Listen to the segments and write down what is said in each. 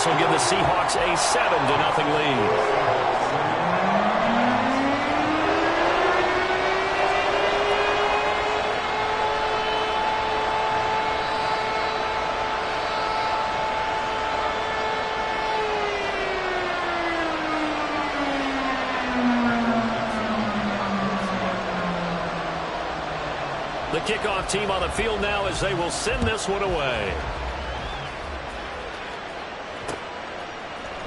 This will give the Seahawks a 7-0 lead. The kickoff team on the field now as they will send this one away.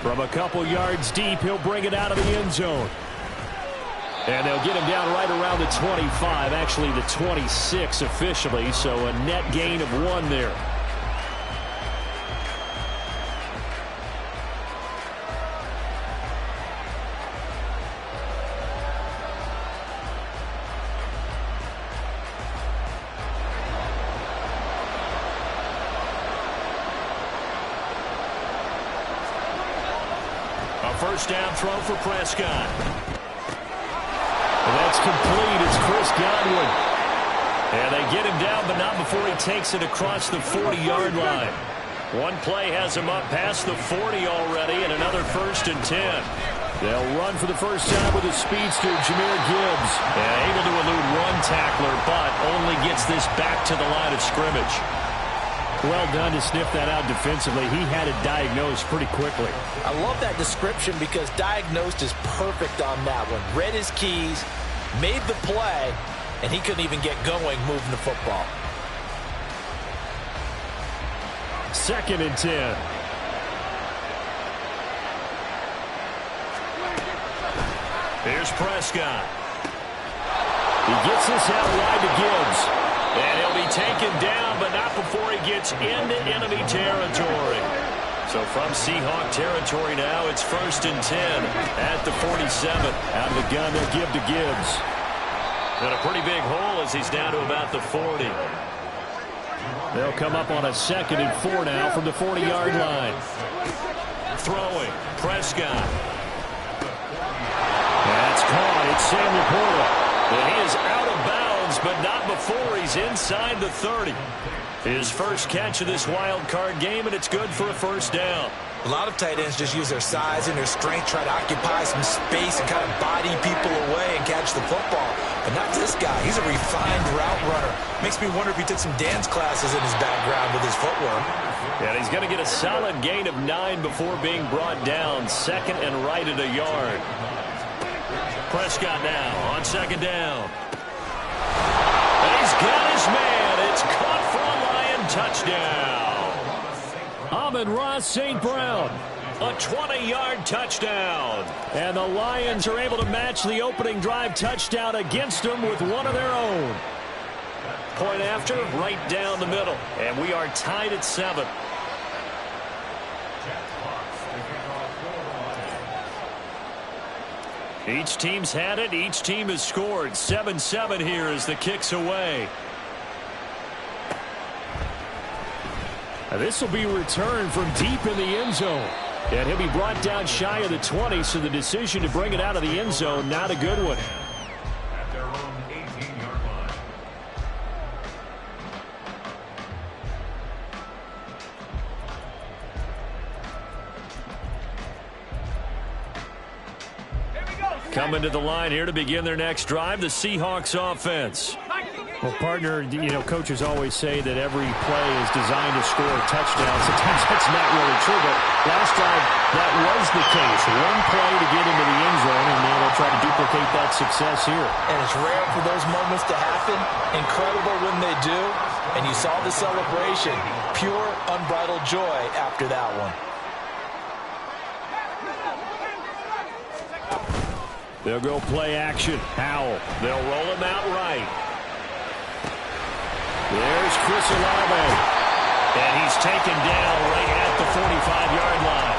From a couple yards deep, he'll bring it out of the end zone. And they'll get him down right around the 25, actually the 26 officially, so a net gain of 1 there. First down throw for Prescott. And that's complete. It's Chris Godwin. And they get him down, but not before he takes it across the 40-yard line. One play has him up past the 40 already, and another 1st and 10. They'll run for the first time with a speedster, Jahmyr Gibbs. And able to elude one tackler, but only gets this back to the line of scrimmage. Well done to sniff that out defensively. He had it diagnosed pretty quickly. I love that description because diagnosed is perfect on that one. Read his keys, made the play, and he couldn't even get going moving the football. 2nd and 10. Here's Prescott. He gets this out wide to Gibbs. And he'll be taken down, but not before he gets into enemy territory. So from Seahawk territory now, it's 1st and 10 at the 47. Out of the gun, they'll give to Gibbs. And a pretty big hole as he's down to about the 40. They'll come up on a 2nd and 4 now from the 40-yard line. Throwing, Prescott. That's caught. It's Sam Laporta. And he is out of bounds, but not before he's inside the 30. His first catch of this wild card game, and it's good for a 1st down. A lot of tight ends just use their size and their strength, try to occupy some space and kind of body people away and catch the football. But not this guy. He's a refined route runner. Makes me wonder if he took some dance classes in his background with his footwork. And he's going to get a solid gain of 9 before being brought down. 2nd and right at a yard. Prescott now on 2nd down. And he's got his man. It's caught for a Lion touchdown. Amon-Ra St. Brown. A 20-yard touchdown. And the Lions are able to match the opening drive touchdown against them with one of their own. Point after, right down the middle. And we are tied at 7. Each team's had it. Each team has scored. 7-7 here as the kick's away. Now this will be returned from deep in the end zone. And he'll be brought down shy of the 20, so the decision to bring it out of the end zone, not a good one. At their own 18-yard line. Coming to the line here to begin their next drive, the Seahawks offense. Well, partner, you know, coaches always say that every play is designed to score a touchdown. Sometimes that's not really true, but last drive, that was the case. One play to get into the end zone, and now they'll try to duplicate that success here. And it's rare for those moments to happen. Incredible when they do. And you saw the celebration. Pure, unbridled joy after that one. They'll go play action. Howell. They'll roll him out right. There's Chris Olave. And he's taken down right at the 45-yard line.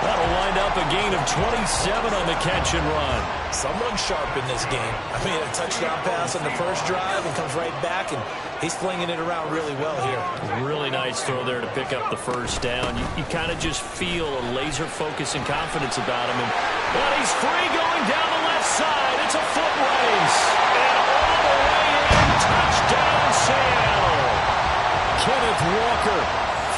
That'll wind up a gain of 27 on the catch and run. Someone sharp in this game. I mean, a touchdown pass on the first drive and comes right back, and he's flinging it around really well here. Really nice throw there to pick up the first down. You kind of just feel a laser focus and confidence about him. And he's free going down the left side. It's a foot race. And all the way in, touchdown Seattle. Kenneth Walker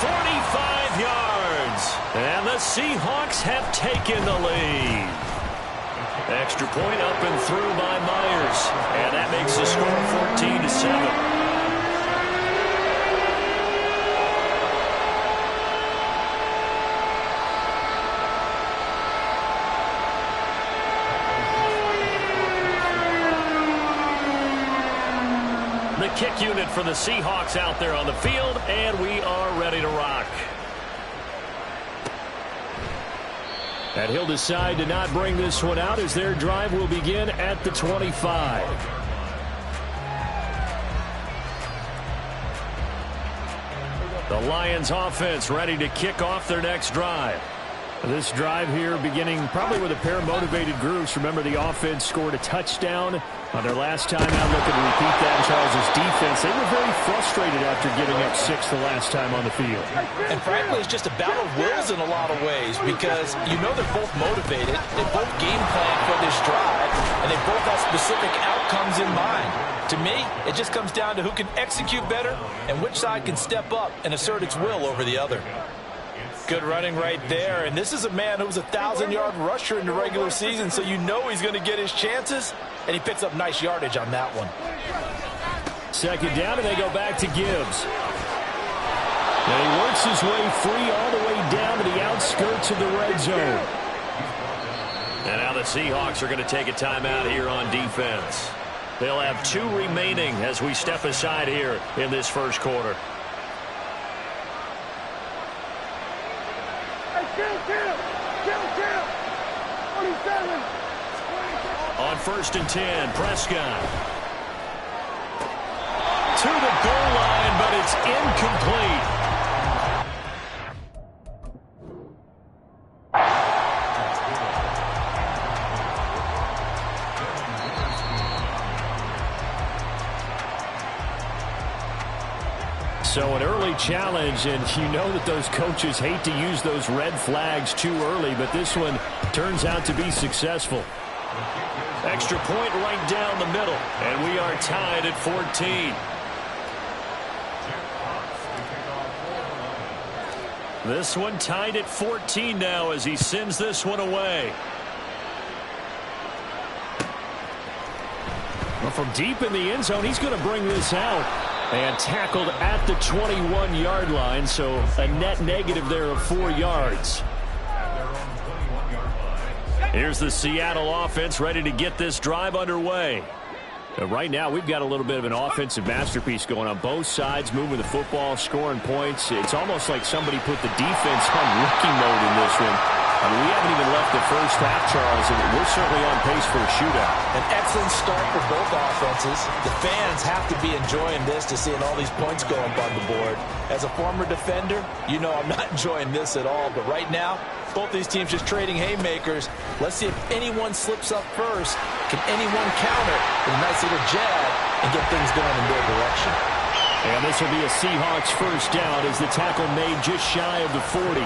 45 yards. And the Seahawks have taken the lead. Extra point up and through by Myers. And that makes the score 14-7. The kick unit for the Seahawks out there on the field, and we are ready to rock. And he'll decide to not bring this one out as their drive will begin at the 25. The Lions offense ready to kick off their next drive. This drive here beginning probably with a pair of motivated groups. Remember, the offense scored a touchdown on their last time out. Looking to repeat that in Charles' defense. They were very frustrated after giving up 6 the last time on the field. And frankly, it's just a battle of wills in a lot of ways because you know they're both motivated. They both game plan for this drive, and they both have specific outcomes in mind. To me, it just comes down to who can execute better and which side can step up and assert its will over the other. Good running right there, and this is a man who was a 1,000-yard rusher in the regular season, so you know he's going to get his chances, and he picks up nice yardage on that one. Second down, and they go back to Gibbs. And he works his way free all the way down to the outskirts of the red zone. And now the Seahawks are going to take a timeout here on defense. They'll have 2 remaining as we step aside here in this first quarter. On 1st and 10, Prescott. To the goal line, but it's incomplete. So an early challenge, and you know that those coaches hate to use those red flags too early, but this one turns out to be successful. Extra point right down the middle, and we are tied at 14. This one tied at 14 now as he sends this one away. Well, from deep in the end zone, he's going to bring this out. And tackled at the 21-yard line, so a net negative there of 4 yards. Here's the Seattle offense ready to get this drive underway. Right now, we've got a little bit of an offensive masterpiece going on both sides, moving the football, scoring points. It's almost like somebody put the defense on rookie mode in this one. I mean, we haven't even left the first half, Charles, and we're certainly on pace for a shootout. An excellent start for both offenses. The fans have to be enjoying this to seeing all these points go up on the board. As a former defender, you know I'm not enjoying this at all. But right now, both these teams just trading haymakers. Let's see if anyone slips up first. Can anyone counter with a nice little jab and get things going in their direction? And this will be a Seahawks first down as the tackle made just shy of the 40.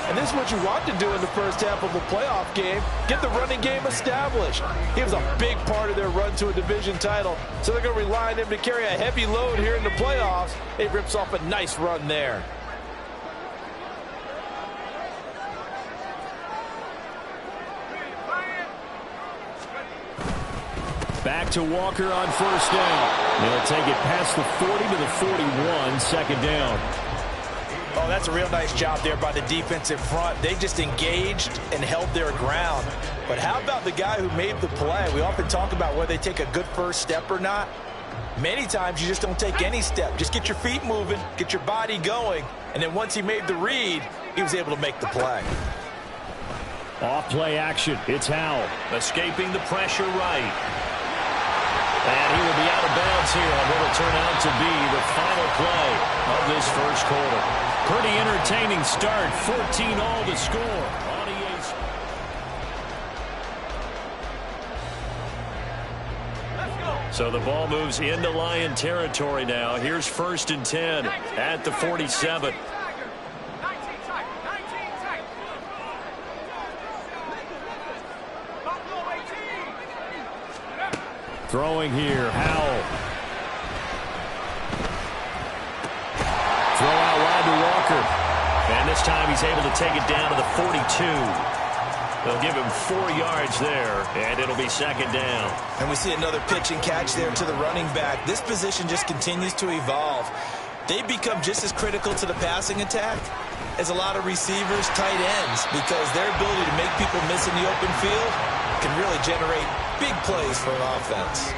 And this is what you want to do in the first half of a playoff game. Get the running game established. He was a big part of their run to a division title. So they're going to rely on him to carry a heavy load here in the playoffs. It rips off a nice run there. Back to Walker on first down. They'll take it past the 40 to the 41, second down. Oh, that's a real nice job there by the defensive front. They just engaged and held their ground. But how about the guy who made the play? We often talk about whether they take a good first step or not. Many times you just don't take any step. Just get your feet moving, get your body going, and then once he made the read, he was able to make the play. Off play action. It's Howell. Escaping the pressure right. And he will be out of bounds here on what will turn out to be the final play of this first quarter. Pretty entertaining start. 14-all to score on EA Sports. So the ball moves into Lion territory now. Here's 1st and 10 at the 47. Throwing here, Howell. Throw out wide to Walker. Walker. And this time he's able to take it down to the 42. They'll give him 4 yards there, and it'll be second down. And we see another pitch and catch there to the running back. This position just continues to evolve. They become just as critical to the passing attack as a lot of receivers, tight ends, because their ability to make people miss in the open field can really generate big plays for an offense.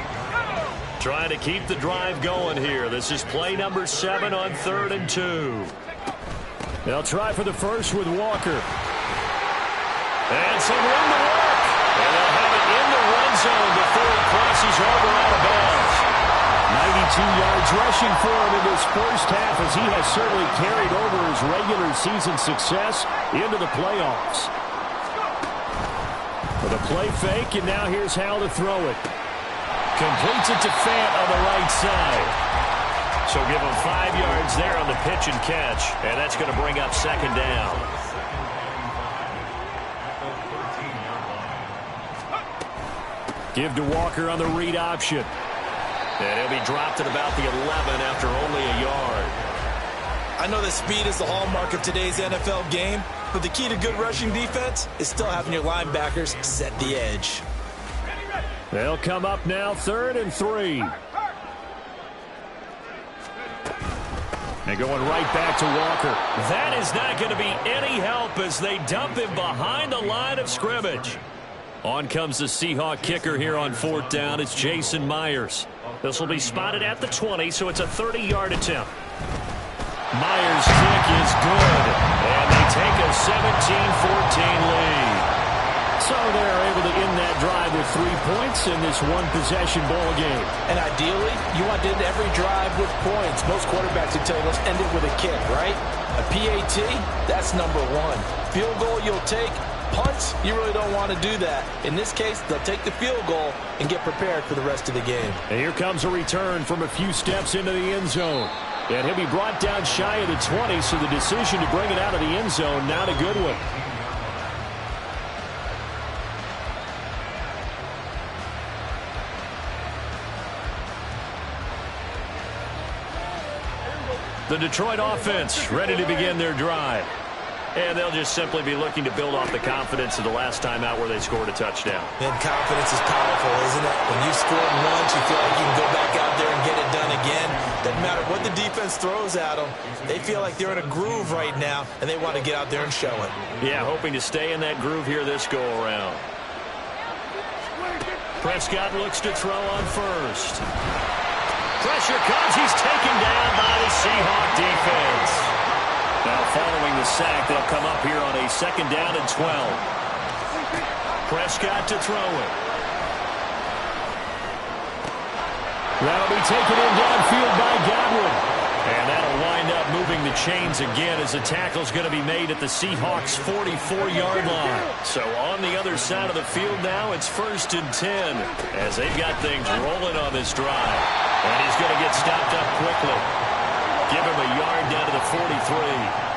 Trying to keep the drive going here. This is play number 7 on 3rd and 2. They'll try for the first with Walker. And some room to work. And they'll have it in the run zone before he crosses over out of bounds. 92 yards rushing for him in this first half, as he has certainly carried over his regular season success into the playoffs. With a play fake, and now here's how to throw it. Completes it to Fant on the right side. So give him 5 yards there on the pitch and catch, and that's going to bring up second down. Give to Walker on the read option. And he'll be dropped at about the 11 after only a yard. I know that speed is the hallmark of today's NFL game, but the key to good rushing defense is still having your linebackers set the edge. They'll come up now 3rd and 3. And going right back to Walker. That is not going to be any help as they dump him behind the line of scrimmage. On comes the Seahawk kicker here on 4th down. It's Jason Myers. This will be spotted at the 20, so it's a 30-yard attempt. Myers' kick is good, and they take a 17-14 lead. So they're able to end that drive with 3 points in this one-possession ball game. And ideally, you want to end every drive with points. Most quarterbacks would tell you, let's end it with a kick, right? A PAT, that's number 1. Field goal you'll take. Punts, you really don't want to do that. In this case, they'll take the field goal and get prepared for the rest of the game. And here comes a return from a few steps into the end zone. And he'll be brought down shy of the 20, so the decision to bring it out of the end zone, not a good one. The Detroit offense ready to begin their drive. And they'll just simply be looking to build off the confidence of the last time out where they scored a touchdown. And confidence is powerful, isn't it? When you've scored once, you feel like you can go back out there and get it done again. Doesn't matter what the defense throws at them. They feel like they're in a groove right now, and they want to get out there and show it. Yeah, hoping to stay in that groove here this go-around. Prescott looks to throw on first. Pressure comes. He's taken down by the Seahawk defense. Now following the sack, they'll come up here on a 2nd down and 12. Prescott to throw it. That'll be taken in downfield by Godwin. And that'll wind up moving the chains again as the tackle's going to be made at the Seahawks' 44-yard line. So on the other side of the field now, it's 1st and 10 as they've got things rolling on this drive. And he's going to get stopped up quickly. Give him a yard down to the 43.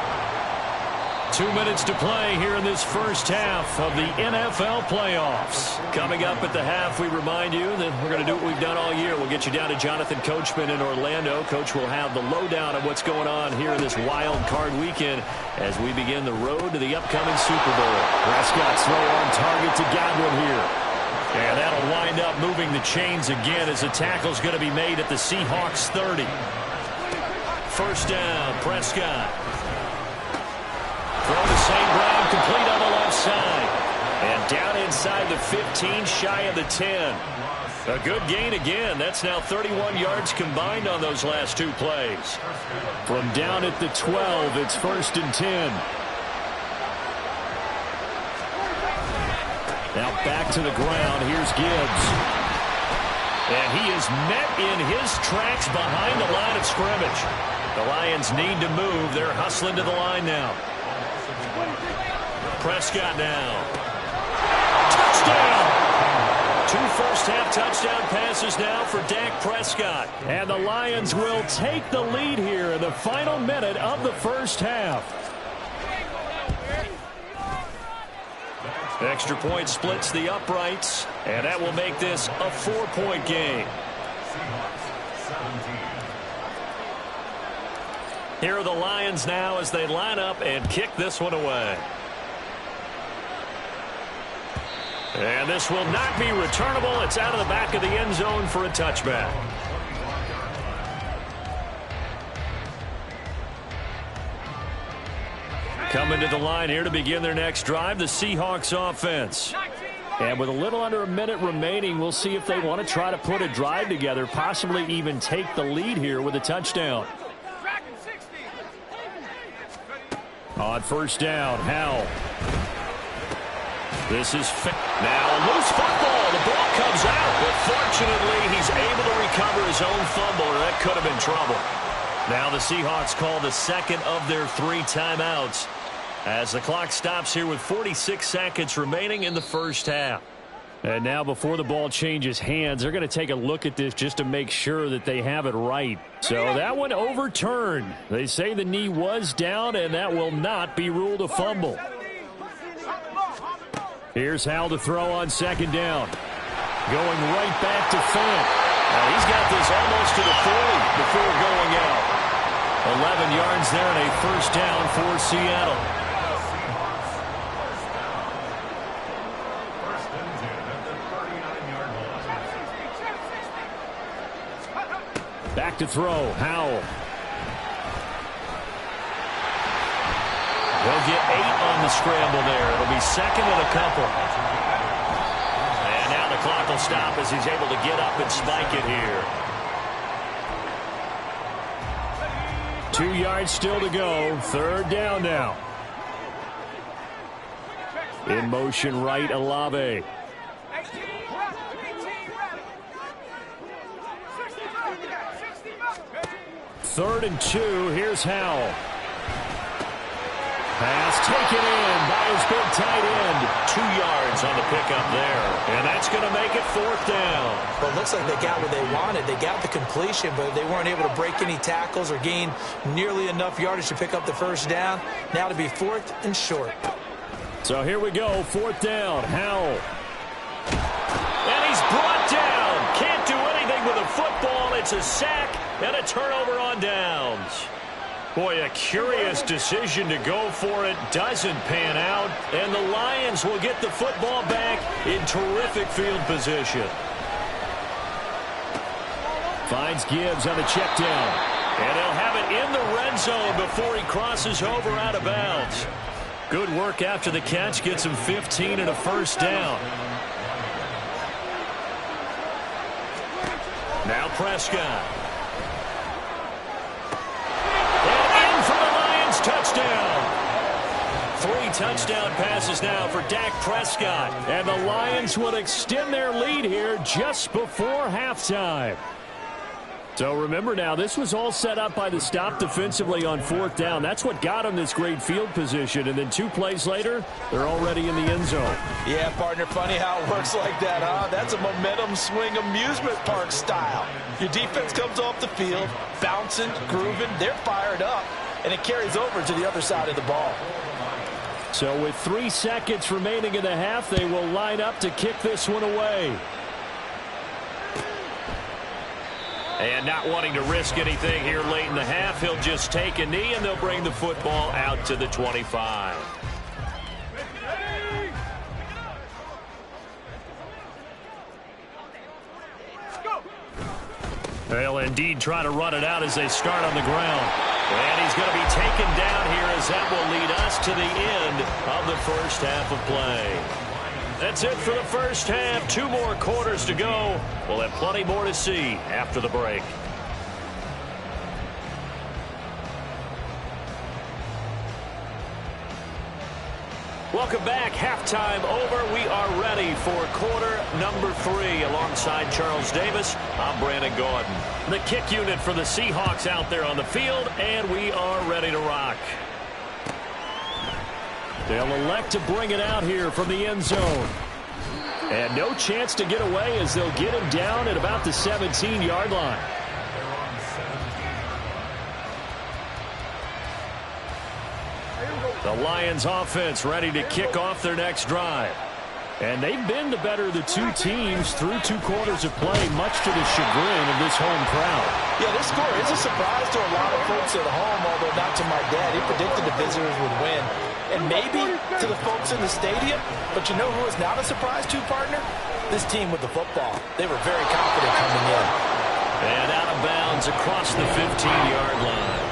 2 minutes to play here in this first half of the NFL playoffs. Coming up at the half, we remind you that we're going to do what we've done all year. We'll get you down to Jonathan Coachman in Orlando. Coach will have the lowdown of what's going on here in this wild card weekend as we begin the road to the upcoming Super Bowl. Prescott's throw on target to Godwin here. And that'll wind up moving the chains again as the tackle's going to be made at the Seahawks' 30. 1st down, Prescott. Throw to St. Brown, complete on the left side. And down inside the 15, shy of the 10. A good gain again. That's now 31 yards combined on those last 2 plays. From down at the 12, it's 1st and 10. Now back to the ground. Here's Gibbs. And he is met in his tracks behind the line of scrimmage. The Lions need to move. They're hustling to the line now. Prescott now. Touchdown! 2 first-half touchdown passes now for Dak Prescott. And the Lions will take the lead here in the final minute of the first half. Extra point splits the uprights, and that will make this a 4-point game. Here are the Lions now as they line up and kick this one away. And this will not be returnable. It's out of the back of the end zone for a touchback. Coming to the line here to begin their next drive, the Seahawks offense. And with a little under a minute remaining, we'll see if they want to try to put a drive together, possibly even take the lead here with a touchdown. On first down, Howell. This is now a loose football. The ball comes out, but fortunately he's able to recover his own fumble, or that could have been trouble. Now the Seahawks call the second of their 3 timeouts as the clock stops here with 46 seconds remaining in the first half. And now before the ball changes hands, they're going to take a look at this just to make sure that they have it right. So that one overturned. They say the knee was down, and that will not be ruled a fumble. Here's Howell to throw on second down. Going right back to Fant. Now he's got this almost to the 40 before going out. 11 yards there and a first down for Seattle. Back to throw, Howell. They'll get 8 on the scramble there. It'll be second and a couple. And now the clock will stop as he's able to get up and spike it here. 2 yards still to go. Third down now. In motion right, Olave. Third and 2. Here's Howell. Pass taken in by his big tight end. 2 yards on the pickup there. And that's going to make it fourth down. Well, it looks like they got what they wanted. They got the completion, but they weren't able to break any tackles or gain nearly enough yardage to pick up the first down. Now to be fourth and short. So here we go. Fourth down. Howell. And he's brought down. Can't do anything with a football. It's a sack and a turnover on downs. Boy, a curious decision to go for it. Doesn't pan out. And the Lions will get the football back in terrific field position. Finds Gibbs on the check down. And he'll have it in the red zone before he crosses over out of bounds. Good work after the catch. Gets him 15 and a first down. Now Prescott. Touchdown. 3 touchdown passes now for Dak Prescott. And the Lions will extend their lead here just before halftime. So remember now, this was all set up by the stop defensively on fourth down. That's what got them this great field position. And then 2 plays later, they're already in the end zone. Yeah, partner, funny how it works like that, huh? That's a momentum swing amusement park style. Your defense comes off the field, bouncing, grooving, they're fired up. And it carries over to the other side of the ball. So with 3 seconds remaining in the half, they will line up to kick this one away. And not wanting to risk anything here late in the half, he'll just take a knee and they'll bring the football out to the 25. They'll indeed try to run it out as they start on the ground. And he's going to be taken down here as that will lead us to the end of the first half of play. That's it for the first half. 2 more quarters to go. We'll have plenty more to see after the break. Welcome back. Halftime over. We are ready for quarter number 3. Alongside Charles Davis, I'm Brandon Gordon. The kick unit for the Seahawks out there on the field, and we are ready to rock. They'll elect to bring it out here from the end zone. And no chance to get away as they'll get him down at about the 17-yard line. The Lions offense ready to kick off their next drive. And they've been the better of the 2 teams through 2 quarters of play, much to the chagrin of this home crowd. Yeah, this score is a surprise to a lot of folks at home, although not to my dad. He predicted the visitors would win. And maybe to the folks in the stadium. But you know who is not a surprise to, partner? This team with the football. They were very confident coming in. And out of bounds across the 15-yard line.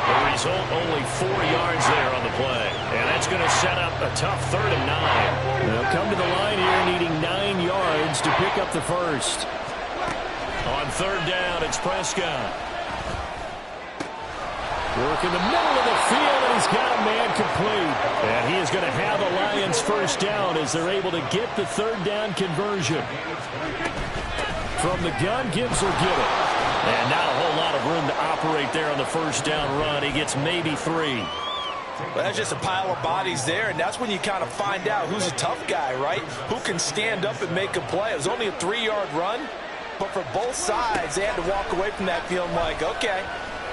The result, only 4 yards there on the play. And that's going to set up a tough 3rd and 9. They'll come to the line here needing 9 yards to pick up the first. On 3rd down, it's Prescott. Work in the middle of the field, and he's got a man complete. And he is going to have the Lions first down as they're able to get the 3rd down conversion. From the gun, Gibbs will get it. And not a whole lot of room to operate there on the first down run. He gets maybe 3. Well, that's just a pile of bodies there, and that's when you kind of find out who's a tough guy, right? Who can stand up and make a play. It was only a 3-yard run, but for both sides, they had to walk away from that feeling like, okay,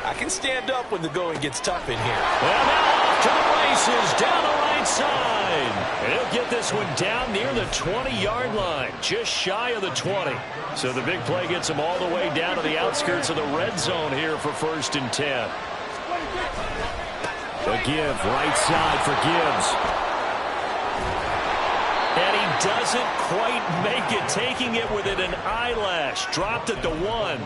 I can stand up when the going gets tough in here. Well, now off to the races, down the right side. And he'll get this one down near the 20-yard line, just shy of the 20. So the big play gets him all the way down to the outskirts of the red zone here for 1st and 10. The give, right side for Gibbs. And he doesn't quite make it, taking it within an eyelash. Dropped at the 1.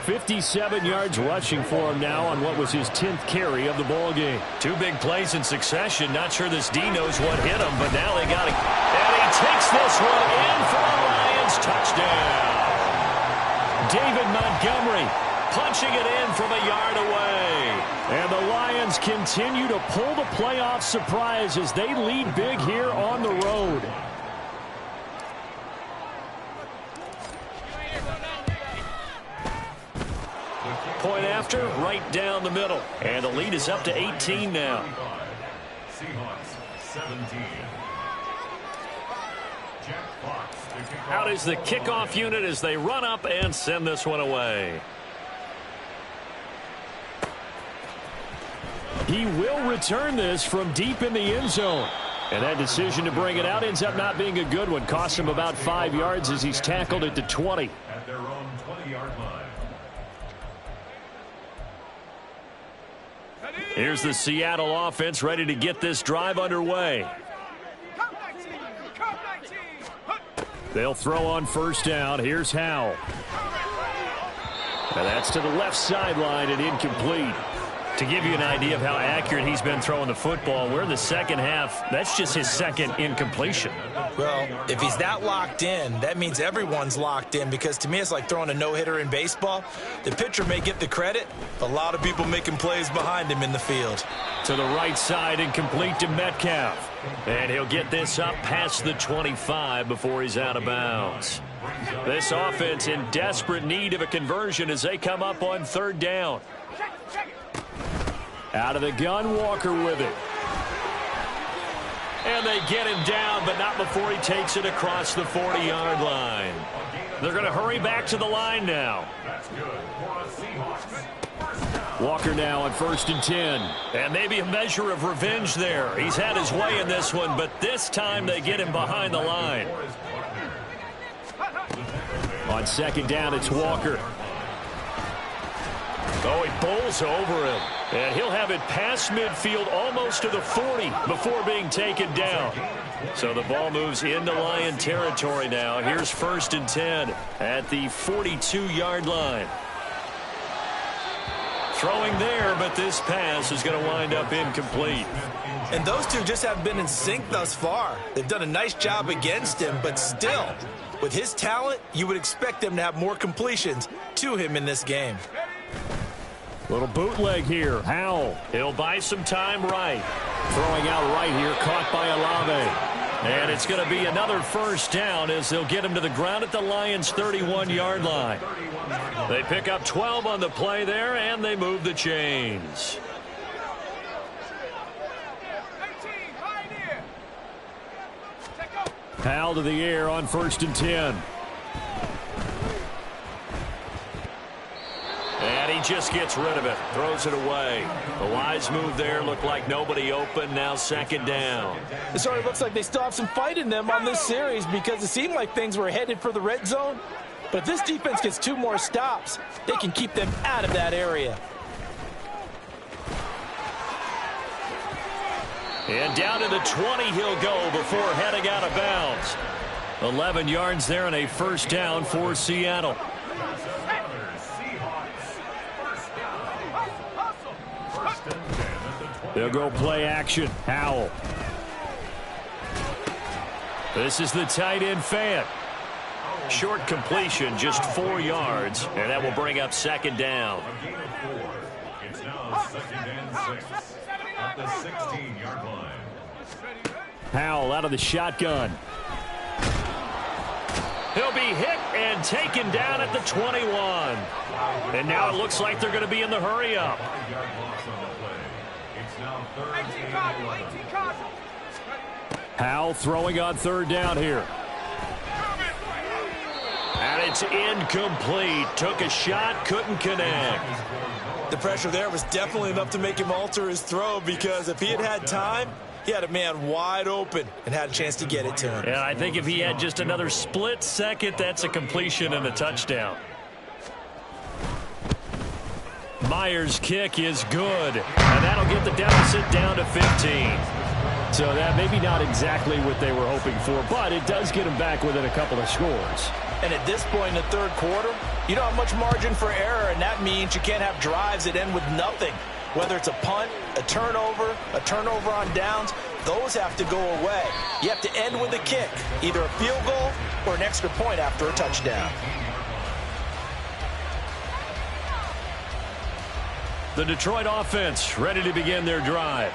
57 yards rushing for him now on what was his 10th carry of the ball game. 2 big plays in succession. Not sure this D knows what hit him, but now they got it. And he takes this one in for a Lions touchdown. David Montgomery punching it in from a yard away. And the Lions continue to pull the playoff surprise as they lead big here on the road. Point after, right down the middle. And the lead is up to 18 now. Seahawks 17. Out is the kickoff unit as they run up and send this one away. He will return this from deep in the end zone. And that decision to bring it out ends up not being a good one. Cost him about 5 yards as he's tackled at the 20. At their own 20-yard line. Here's the Seattle offense ready to get this drive underway. They'll throw on 1st down. Here's Howell. And that's to the left sideline and incomplete. To give you an idea of how accurate he's been throwing the football, we're in the second half. That's just his 2nd incompletion. Well, if he's that locked in, that means everyone's locked in, because to me it's like throwing a no-hitter in baseball. The pitcher may get the credit, but a lot of people making plays behind him in the field. To the right side, incomplete to Metcalf. And he'll get this up past the 25 before he's out of bounds. This offense in desperate need of a conversion as they come up on 3rd down. Out of the gun, Walker with it. And they get him down, but not before he takes it across the 40-yard line. They're going to hurry back to the line now. Walker now on 1st and 10. And maybe a measure of revenge there. He's had his way in this one, but this time they get him behind the line. On 2nd down, it's Walker. Oh, he bowls over him. And he'll have it past midfield almost to the 40 before being taken down. So the ball moves into Lion territory now. Here's 1st and 10 at the 42-yard line. Throwing there, but this pass is going to wind up incomplete. And those two just haven't been in sync thus far. They've done a nice job against him, but still, with his talent, you would expect them to have more completions to him in this game. Little bootleg here. Howell. He'll buy some time right. Throwing out right here, caught by Olave. And it's going to be another 1st down as they'll get him to the ground at the Lions' 31-yard line. They pick up 12 on the play there, and they move the chains. Howell to the air on 1st and 10. And he just gets rid of it, throws it away. The wise move there, looked like nobody open, now 2nd down. It sort of looks like they still have some fight in them on this series, because it seemed like things were headed for the red zone. But if this defense gets 2 more stops, they can keep them out of that area. And down to the 20 he'll go before heading out of bounds. 11 yards there and a first down for Seattle. They'll go play action. Howell. This is the tight end Fant. Short completion, just 4 yards, and that will bring up second down. It's now 2nd and 6 at the 16-yard line. Howell out of the shotgun. He'll be hit and taken down at the 21. And now it looks like they're going to be in the hurry-up. Howell throwing on third down here. And it's incomplete. Took a shot, couldn't connect. The pressure there was definitely enough to make him alter his throw, because if he had had time, he had a man wide open and had a chance to get it to him. And I think if he had just another split second, that's a completion and a touchdown. Myers' kick is good, and that'll get the deficit down to 15. So that maybe not exactly what they were hoping for, but it does get them back within a couple of scores. And at this point in the third quarter, you don't have much margin for error, and that means you can't have drives that end with nothing. Whether it's a punt, a turnover on downs, those have to go away. You have to end with a kick, either a field goal or an extra point after a touchdown. The Detroit offense ready to begin their drive.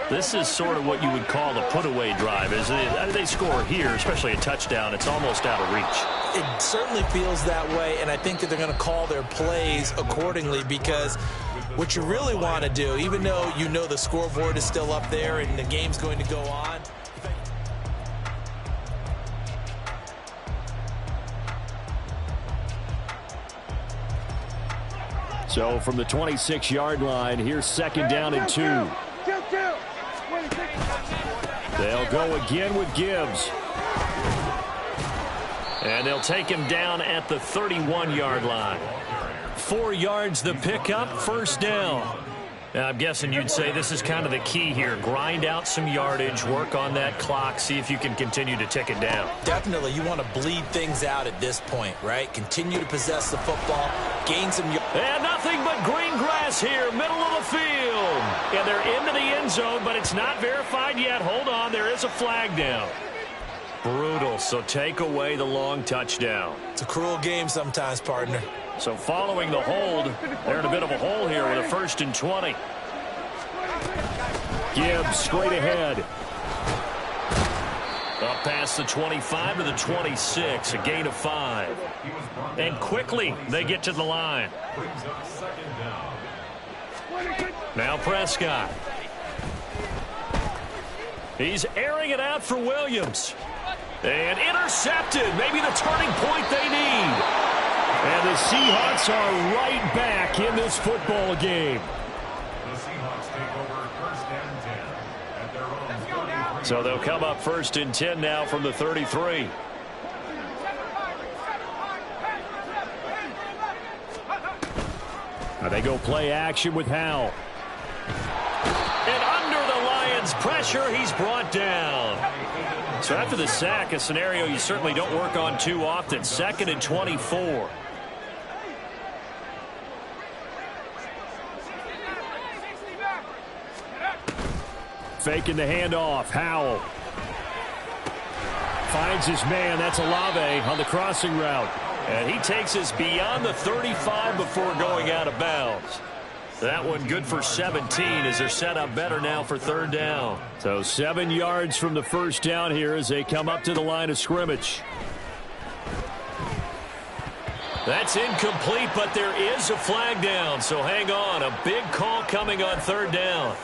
This is sort of what you would call the put-away drive. As they score here, especially a touchdown, it's almost out of reach. It certainly feels that way, and I think that they're going to call their plays accordingly, because what you really want to do, even though you know the scoreboard is still up there and the game's going to go on, So from the 26-yard line, here's second down and 2. They'll go again with Gibbs. And they'll take him down at the 31-yard line. 4 yards the pickup, first down. Now, I'm guessing you'd say this is kind of the key here. Grind out some yardage, work on that clock, see if you can continue to tick it down. Definitely, you want to bleed things out at this point, right? Continue to possess the football, gain some yards. And nothing but green grass here, middle of the field. And they're into the end zone, but it's not verified yet. Hold on, there is a flag down. Brutal, so take away the long touchdown. It's a cruel game sometimes, partner. So following the hold, they're in a bit of a hole here with a 1st and 20. Gibbs straight ahead. Up past the 25 to the 26, a gain of 5. And quickly they get to the line. Now Prescott. He's airing it out for Williams. And intercepted, maybe the turning point they need. And the Seahawks are right back in this football game. The Seahawks take over 1st and 10 at their own 33. So they'll come up 1st and 10 now from the 33. Now they go play action with Howell. And under the Lions' pressure, he's brought down. So after the sack, a scenario you certainly don't work on too often. 2nd and 24. Faking the handoff. Howell finds his man. That's Olave on the crossing route. And he takes us beyond the 35 before going out of bounds. That one good for 17 as they're set up better now for 3rd down. So 7 yards from the first down here as they come up to the line of scrimmage. That's incomplete, but there is a flag down. So hang on. A big call coming on 3rd down.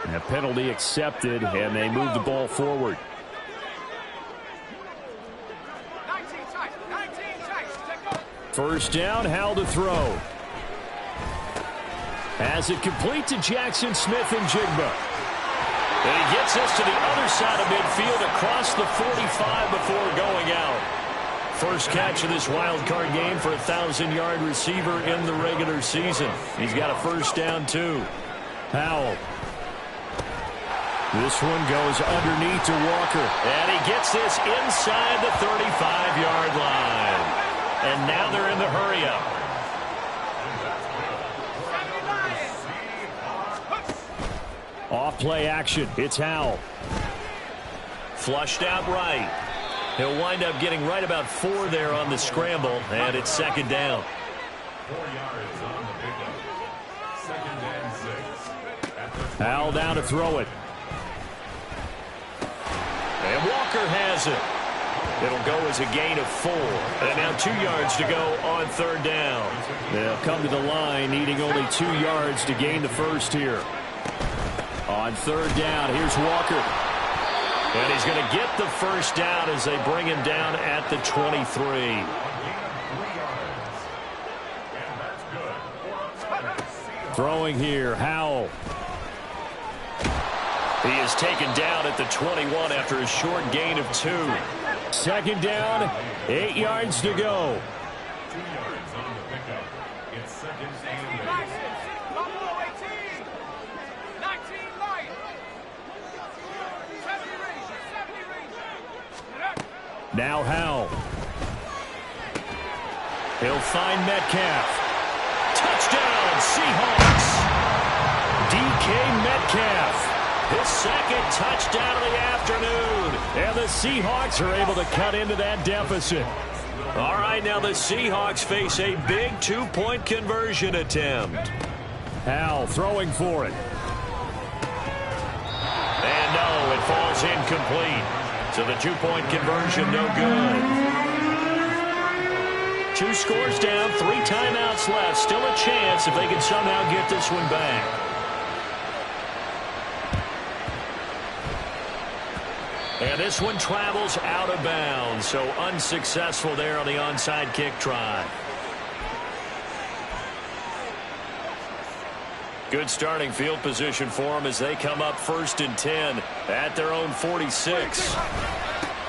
And a penalty accepted, and they move the ball forward. First down, Howell to throw. Has it complete to Jackson Smith and Jigba. And he gets us to the other side of midfield across the 45 before going out. first catch of this wild card game for a 1,000-yard receiver in the regular season. He's got a first down, too. Howell. This one goes underneath to Walker. And he gets this inside the 35-yard line. And now they're in the hurry-up. Off-play action. It's Howell. Flushed out right. He'll wind up getting right about 4 there on the scramble, and it's second down. 4 yards on the pickup. Second and 6. Howell down to throw it. And Walker has it. It'll go as a gain of 4. And now 2 yards to go on third down. They'll come to the line, needing only 2 yards to gain the first here. On third down, here's Walker. And he's going to get the first down as they bring him down at the 23. Throwing here, Howell. He is taken down at the 21 after a short gain of 2. Second down, 8 yards to go. 2 yards on the pickup. It's second and 8. Now Howell. He'll find Metcalf. Touchdown, Seahawks. DK Metcalf. His second touchdown of the afternoon. And the Seahawks are able to cut into that deficit. All right, now the Seahawks face a big 2-point conversion attempt. Howell throwing for it. And no, it falls incomplete. So the 2-point conversion no good. 2 scores down, 3 timeouts left. Still a chance if they can somehow get this one back. And this one travels out of bounds, so unsuccessful there on the onside kick try. Good starting field position for them as they come up 1st and 10 at their own 46.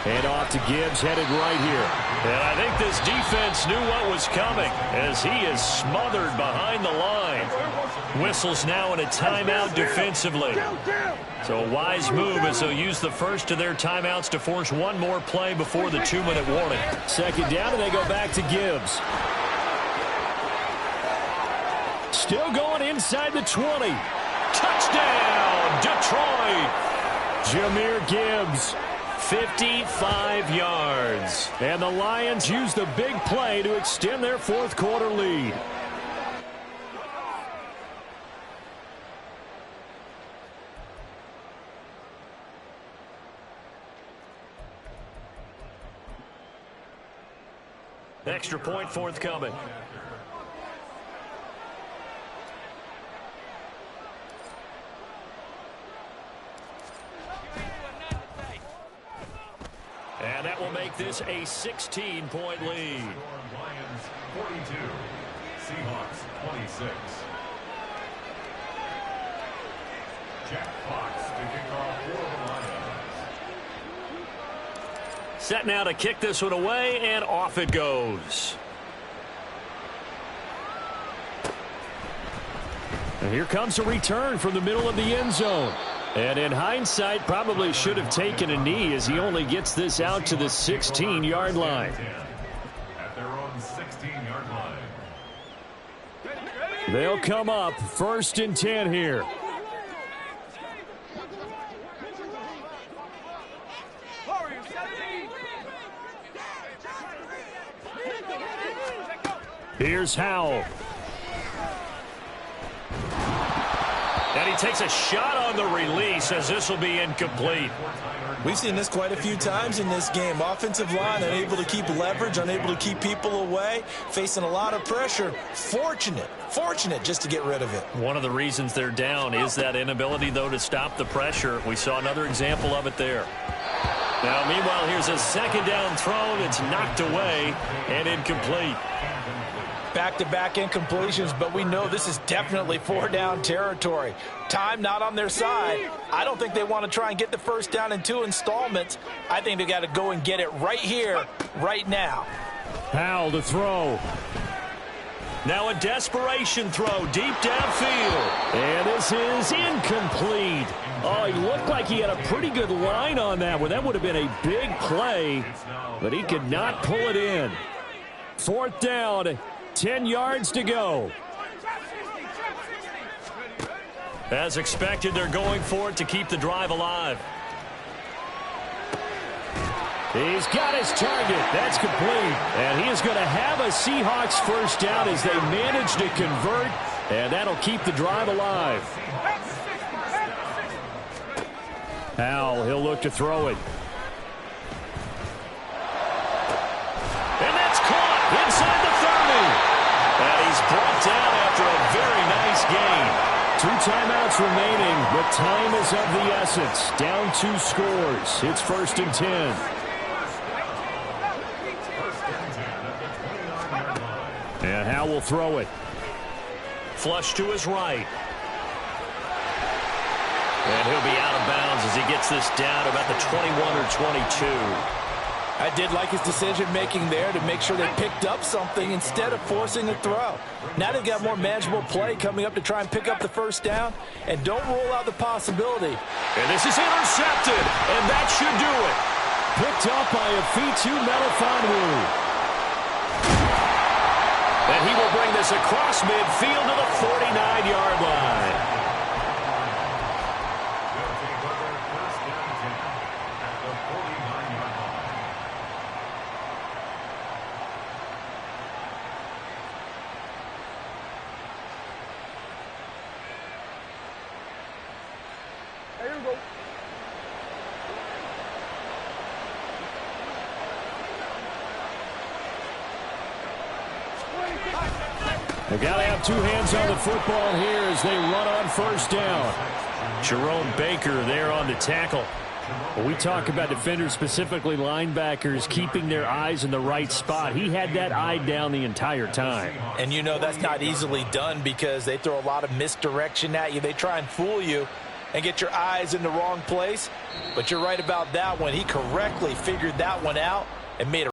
And off to Gibbs, headed right here. And I think this defense knew what was coming as he is smothered behind the line. Whistles now in a timeout defensively. So a wise move as they'll use the first of their timeouts to force one more play before the 2-minute warning. Second down, and they go back to Gibbs. Still going inside the 20. Touchdown, Detroit. Jahmyr Gibbs. 55 yards. And the Lions use the big play to extend their 4th quarter lead. Extra point forthcoming. And that will make this a 16-point lead. Lions 42, Seahawks 26. Jack Fox to kick off for the Lions. Set now to kick this one away, and off it goes. And here comes a return from the middle of the end zone. And in hindsight, probably should have taken a knee as he only gets this out to the 16-yard line. At their own 16-yard line. They'll come up 1st and 10 here. Here's Howell. And he takes a shot on the release as this will be incomplete. We've seen this quite a few times in this game. Offensive line unable to keep leverage, unable to keep people away, facing a lot of pressure. Fortunate just to get rid of it. One of the reasons they're down is that inability, though, to stop the pressure. We saw another example of it there. Now, meanwhile, here's a second down throw that's knocked away and incomplete. Back-to-back incompletions, but we know this is definitely 4-down territory. Time not on their side. I don't think they want to try and get the first down in 2 installments. I think they got to go and get it right here, right now. Powell to throw. Now a desperation throw deep downfield. And this is incomplete. Oh, he looked like he had a pretty good line on that one. That would have been a big play, but he could not pull it in. 4th down, 10 yards to go. As expected, they're going for it to keep the drive alive. He's got his target. That's complete. And he is going to have a Seahawks first down as they manage to convert, and that'll keep the drive alive. Powell, he'll look to throw it. And that's caught inside the 30. And he's brought down after a very nice gain. 2 timeouts remaining, but time is of the essence. Down 2 scores. It's 1st and 10. And Howell will throw it. Flush to his right. And he'll be out of bounds as he gets this down about the 21 or 22. I did like his decision-making there to make sure they picked up something instead of forcing a throw. Now they've got more manageable play coming up to try and pick up the first down, and don't rule out the possibility. And this is intercepted, and that should do it. Picked up by Afitu Melifonwu. And he will bring this across midfield to the 49-yard line. They got to have 2 hands on the football here as they run on first down. Jerome Baker there on the tackle. When we talk about defenders, specifically linebackers, keeping their eyes in the right spot. He had that eye down the entire time. And you know that's not easily done because they throw a lot of misdirection at you. They try and fool you and get your eyes in the wrong place. But you're right about that one. He correctly figured that one out and made a